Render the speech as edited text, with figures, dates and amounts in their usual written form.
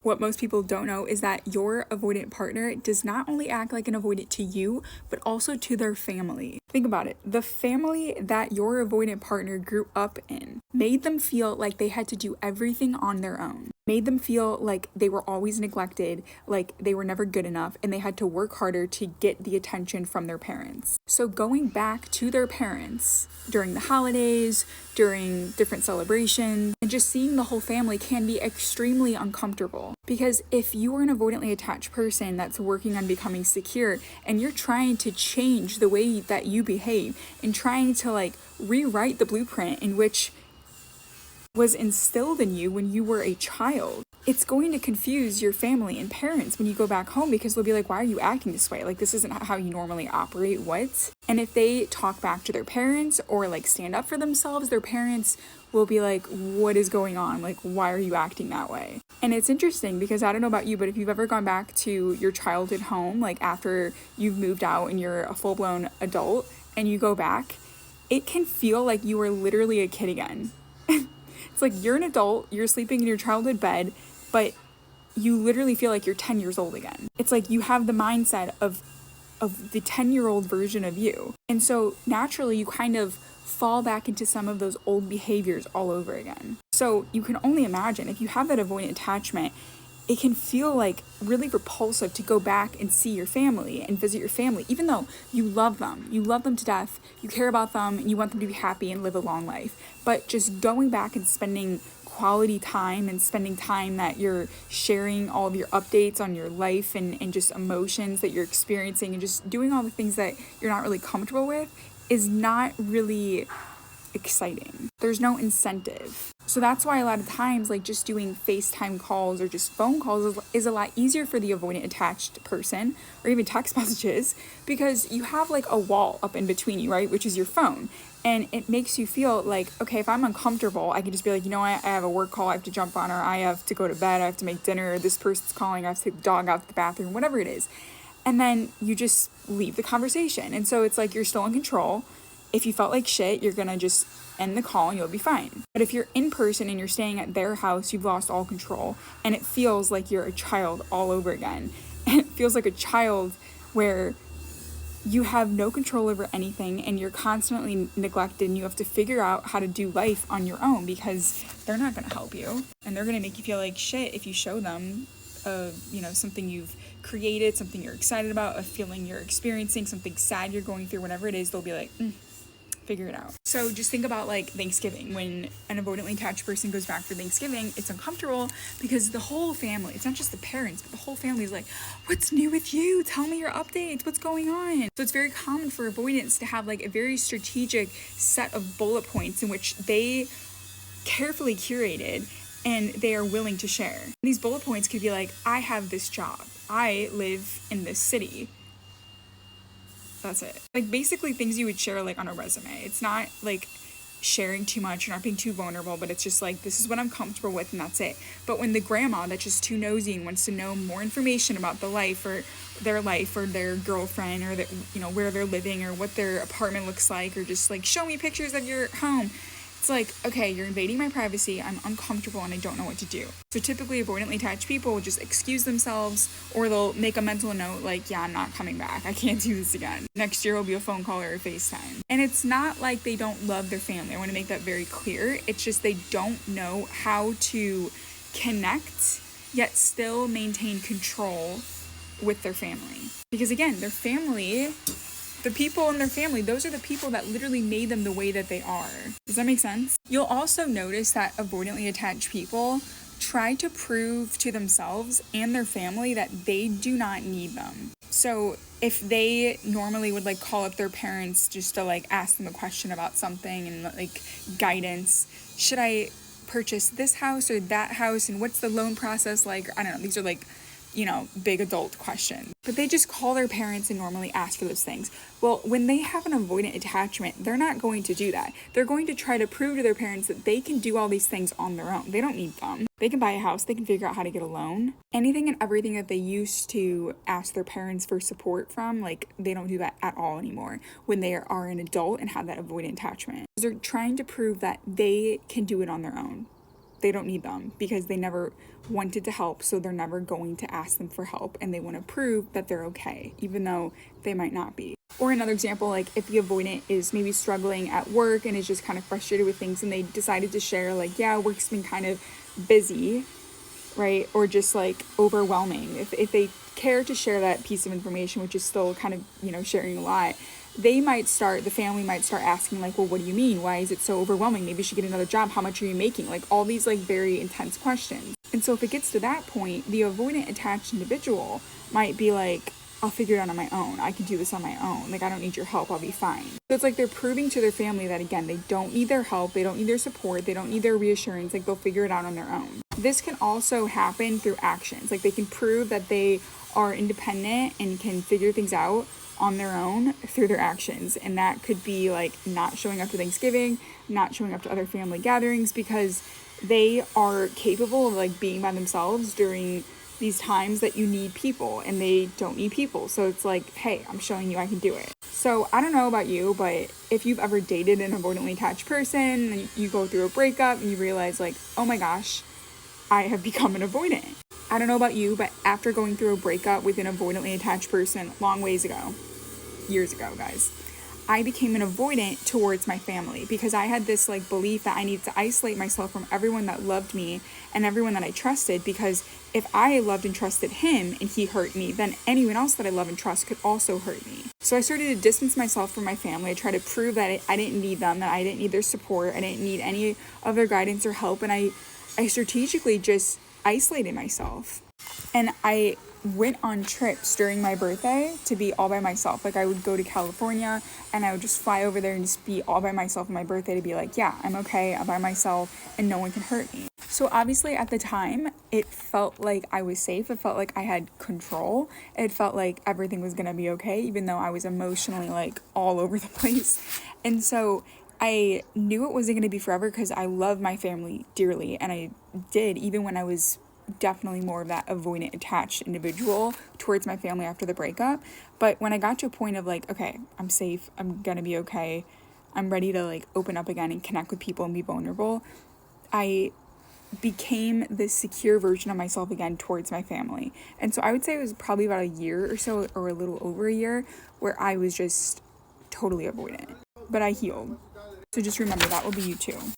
What most people don't know is that your avoidant partner does not only act like an avoidant to you, but also to their family. Think about it. The family that your avoidant partner grew up in made them feel like they had to do everything on their own, made them feel like they were always neglected, like they were never good enough, and they had to work harder to get the attention from their parents. So going back to their parents during the holidays, during different celebrations, and just seeing the whole family can be extremely uncomfortable. Because if you are an avoidantly attached person that's working on becoming secure and you're trying to change the way that you behave and trying to like rewrite the blueprint in which was instilled in you when you were a child, it's going to confuse your family and parents when you go back home, because they'll be like, why are you acting this way? Like, this isn't how you normally operate. What? And if they talk back to their parents or like stand up for themselves, their parents will be like, what is going on? Like, why are you acting that way? And it's interesting because I don't know about you, but if you've ever gone back to your childhood home, like after you've moved out and you're a full-blown adult and you go back, it can feel like you are literally a kid again. It's like you're an adult, you're sleeping in your childhood bed, but you literally feel like you're 10 years old again. It's like you have the mindset of the 10-year-old version of you. And so naturally you kind of fall back into some of those old behaviors all over again. So you can only imagine if you have that avoidant attachment, it can feel like really repulsive to go back and see your family and visit your family, even though you love them to death, you care about them, and you want them to be happy and live a long life. But just going back and spending quality time and spending time that you're sharing all of your updates on your life and just emotions that you're experiencing and just doing all the things that you're not really comfortable with is not really exciting. There's no incentive. So that's why a lot of times, like just doing FaceTime calls or just phone calls is a lot easier for the avoidant attached person, or even text messages, because you have like a wall up in between you, right? Which is your phone. And it makes you feel like, okay, if I'm uncomfortable, I can just be like, you know what, I have a work call I have to jump on, or I have to go to bed, I have to make dinner, or this person's calling, I have to take the dog out to the bathroom, whatever it is. And then you just leave the conversation. And so it's like you're still in control. If you felt like shit, you're gonna just end the call and you'll be fine. But if you're in person and you're staying at their house, you've lost all control, and it feels like you're a child all over again. And it feels like a child where you have no control over anything and you're constantly neglected, and you have to figure out how to do life on your own because they're not gonna help you, and they're gonna make you feel like shit if you show them something you've created, something you're excited about, a feeling you're experiencing, something sad you're going through, whatever it is. They'll be like, figure it out. So just think about like Thanksgiving. When an avoidantly attached person goes back for Thanksgiving, it's uncomfortable because the whole family, it's not just the parents, but the whole family is like, what's new with you? Tell me your updates. What's going on? So it's very common for avoidants to have like a very strategic set of bullet points in which they carefully curated and they are willing to share. These bullet points could be like, I have this job. I live in this city. That's it. Like basically things you would share like on a resume. It's not like sharing too much, you're not being too vulnerable, but it's just like, this is what I'm comfortable with and that's it. But when the grandma that's just too nosy and wants to know more information about the life or their girlfriend or where they're living or what their apartment looks like, or just like, show me pictures of your home. It's like, okay, you're invading my privacy, I'm uncomfortable and I don't know what to do. So typically avoidantly attached people will just excuse themselves, or they'll make a mental note like, yeah, I'm not coming back, I can't do this again. Next year will be a phone call or a FaceTime. And it's not like they don't love their family, I want to make that very clear. It's just they don't know how to connect yet still maintain control with their family. Because again, their family, the people in their family, those are the people that literally made them the way that they are. Does that make sense? You'll also notice that avoidantly attached people try to prove to themselves and their family that they do not need them. So if they normally would like call up their parents just to like ask them a question about something and like guidance, should I purchase this house or that house, and what's the loan process like? I don't know, these are like big adult questions. But they just call their parents and normally ask for those things. Well, when they have an avoidant attachment, they're not going to do that. They're going to try to prove to their parents that they can do all these things on their own. They don't need them. They can buy a house. They can figure out how to get a loan. Anything and everything that they used to ask their parents for support from, like, they don't do that at all anymore when they are an adult and have that avoidant attachment. They're trying to prove that they can do it on their own. they don't need them because they never wanted to help, so they're never going to ask them for help, and they want to prove that they're okay, even though they might not be. Or another example, like if the avoidant is maybe struggling at work and is just kind of frustrated with things, and they decided to share like, yeah, work's been kind of busy, right? Or just like overwhelming. If they care to share that piece of information, which is still kind of, you know, sharing a lot, the family might start asking like, well, what do you mean? Why is it so overwhelming? Maybe you should get another job. How much are you making? Like all these like very intense questions. And so if it gets to that point, the avoidant attached individual might be like, I'll figure it out on my own. I can do this on my own. Like, I don't need your help. I'll be fine. So it's like they're proving to their family that, again, they don't need their help. They don't need their support. They don't need their reassurance. Like, they'll figure it out on their own. This can also happen through actions. Like, they can prove that they are independent and can figure things out on their own through their actions. And that could be like not showing up to Thanksgiving, not showing up to other family gatherings, because they are capable of like being by themselves during these times that you need people, and they don't need people. So it's like, hey, I'm showing you I can do it. So I don't know about you, but if you've ever dated an avoidantly attached person and you go through a breakup and you realize like, oh my gosh, I have become an avoidant. I don't know about you, but after going through a breakup with an avoidantly attached person years ago, guys, I became an avoidant towards my family, because I had this like belief that I needed to isolate myself from everyone that loved me and everyone that I trusted, because if I loved and trusted him and he hurt me, then anyone else that I love and trust could also hurt me. So I started to distance myself from my family. I tried to prove that I didn't need them, that I didn't need their support, I didn't need any of their guidance or help, and I strategically just isolated myself. And I went on trips during my birthday to be all by myself. Like I would go to California and I would just fly over there and just be all by myself on my birthday to be like, yeah, I'm okay, I'm by myself and no one can hurt me. So obviously at the time, it felt like I was safe. It felt like I had control. It felt like everything was gonna be okay, even though I was emotionally like all over the place. And so I knew it wasn't gonna be forever, because I love my family dearly, and I did, even when I was definitely more of that avoidant attached individual towards my family after the breakup. But when I got to a point of like, okay, I'm safe, I'm gonna be okay, I'm ready to like open up again and connect with people and be vulnerable, I became this secure version of myself again towards my family. And so I would say it was probably about a year or so, or a little over a year, where I was just totally avoidant. But I healed. So just remember, that will be you too.